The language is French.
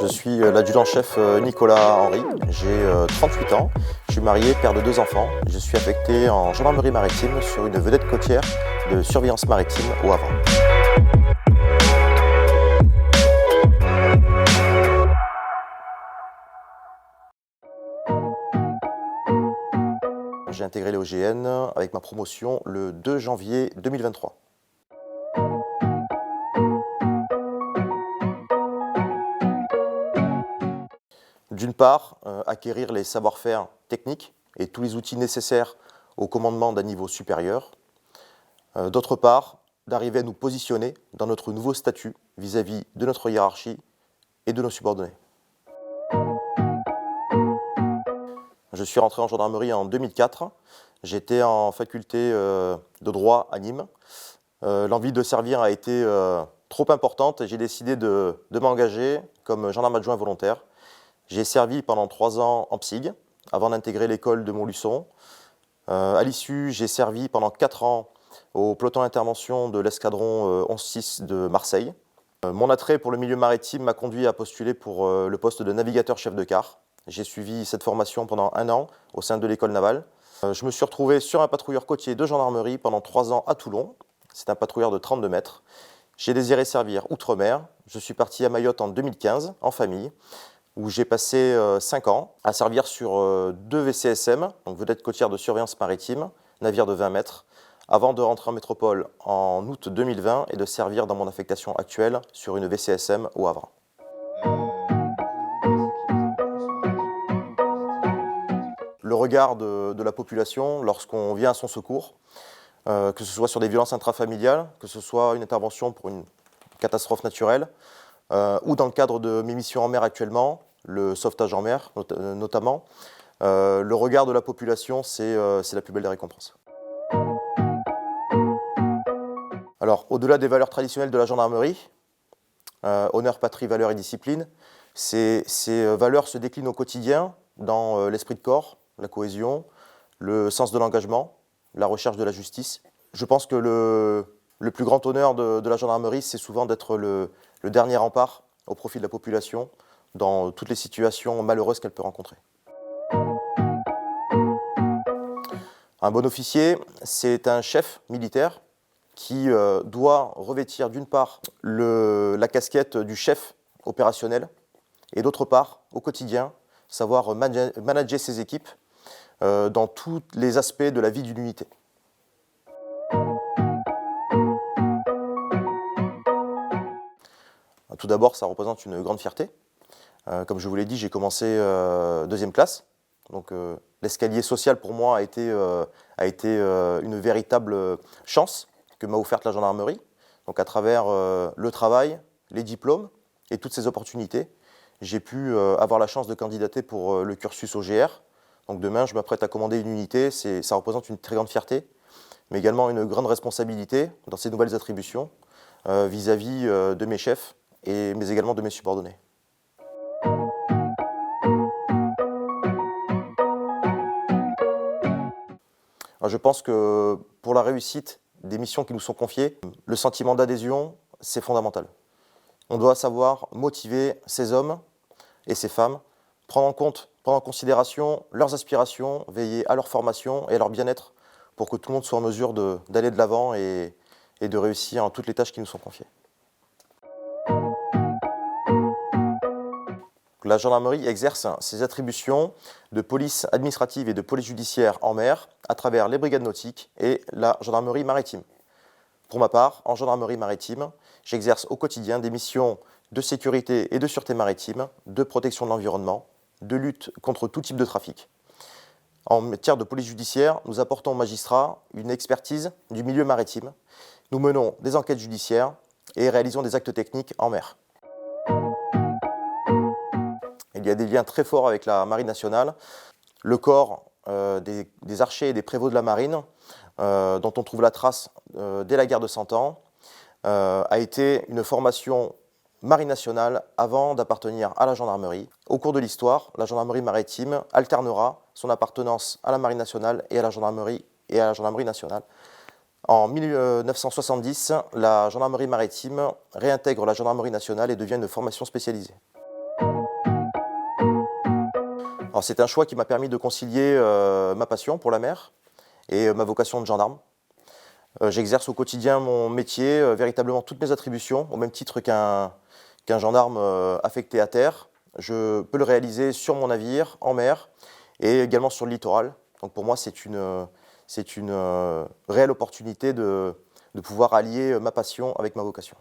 Je suis l'adjudant-chef Nicolas Henry, j'ai 38 ans, je suis marié, père de 2 enfants. Je suis affecté en gendarmerie maritime sur une vedette côtière de surveillance maritime au Havre. J'ai intégré les OGN avec ma promotion le 2 janvier 2023. D'une part, acquérir les savoir-faire techniques et tous les outils nécessaires au commandement d'un niveau supérieur. D'autre part, d'arriver à nous positionner dans notre nouveau statut vis-à-vis de notre hiérarchie et de nos subordonnés. Je suis rentré en gendarmerie en 2004. J'étais en faculté de droit à Nîmes. L'envie de servir a été trop importante et j'ai décidé de m'engager comme gendarme adjoint volontaire. J'ai servi pendant 3 ans en PSIG avant d'intégrer l'école de Montluçon. À l'issue, j'ai servi pendant 4 ans au peloton d'intervention de l'escadron 11-6 de Marseille. Mon attrait pour le milieu maritime m'a conduit à postuler pour le poste de navigateur chef de quart. J'ai suivi cette formation pendant 1 an au sein de l'école navale. Je me suis retrouvé sur un patrouilleur côtier de gendarmerie pendant 3 ans à Toulon. C'est un patrouilleur de 32 mètres. J'ai désiré servir outre-mer. Je suis parti à Mayotte en 2015 en famille, où j'ai passé 5 ans à servir sur 2 VCSM, donc vedette côtière de surveillance maritime, navire de 20 mètres, avant de rentrer en métropole en août 2020 et de servir dans mon affectation actuelle sur une VCSM au Havre. Le regard de la population lorsqu'on vient à son secours, que ce soit sur des violences intrafamiliales, que ce soit une intervention pour une catastrophe naturelle, ou dans le cadre de mes missions en mer actuellement, le sauvetage en mer notamment, le regard de la population, c'est la plus belle des récompenses. Alors, au-delà des valeurs traditionnelles de la gendarmerie, honneur, patrie, valeur et discipline, ces valeurs se déclinent au quotidien dans l'esprit de corps, la cohésion, le sens de l'engagement, la recherche de la justice. Je pense que le plus grand honneur de la gendarmerie, c'est souvent d'être le dernier rempart au profit de la population dans toutes les situations malheureuses qu'elle peut rencontrer. Un bon officier, c'est un chef militaire qui doit revêtir d'une part la casquette du chef opérationnel et d'autre part, au quotidien, savoir manager ses équipes dans tous les aspects de la vie d'une unité. Tout d'abord, ça représente une grande fierté. Comme je vous l'ai dit, j'ai commencé 2e classe. Donc l'escalier social pour moi a été une véritable chance que m'a offerte la gendarmerie. Donc à travers le travail, les diplômes et toutes ces opportunités, j'ai pu avoir la chance de candidater pour le cursus OGR. Donc demain, je m'apprête à commander une unité. Ça représente une très grande fierté, mais également une grande responsabilité dans ces nouvelles attributions vis-à-vis de mes chefs, mais également de mes subordonnés. Alors je pense que pour la réussite des missions qui nous sont confiées, le sentiment d'adhésion, c'est fondamental. On doit savoir motiver ces hommes et ces femmes, prendre en considération leurs aspirations, veiller à leur formation et à leur bien-être pour que tout le monde soit en mesure d'aller de l'avant et de réussir en toutes les tâches qui nous sont confiées. La gendarmerie exerce ses attributions de police administrative et de police judiciaire en mer à travers les brigades nautiques et la gendarmerie maritime. Pour ma part, en gendarmerie maritime, j'exerce au quotidien des missions de sécurité et de sûreté maritime, de protection de l'environnement, de lutte contre tout type de trafic. En matière de police judiciaire, nous apportons aux magistrats une expertise du milieu maritime. Nous menons des enquêtes judiciaires et réalisons des actes techniques en mer. Il y a des liens très forts avec la Marine nationale. Le corps des archers et des prévôts de la Marine, dont on trouve la trace dès la guerre de 100 ans, a été une formation Marine nationale avant d'appartenir à la gendarmerie. Au cours de l'histoire, la gendarmerie maritime alternera son appartenance à la Marine nationale et à la gendarmerie nationale. En 1970, la gendarmerie maritime réintègre la gendarmerie nationale et devient une formation spécialisée. Alors c'est un choix qui m'a permis de concilier ma passion pour la mer et ma vocation de gendarme. J'exerce au quotidien mon métier, véritablement toutes mes attributions, au même titre qu'un gendarme affecté à terre. Je peux le réaliser sur mon navire, en mer, et également sur le littoral. Donc pour moi, c'est une réelle opportunité de pouvoir allier ma passion avec ma vocation.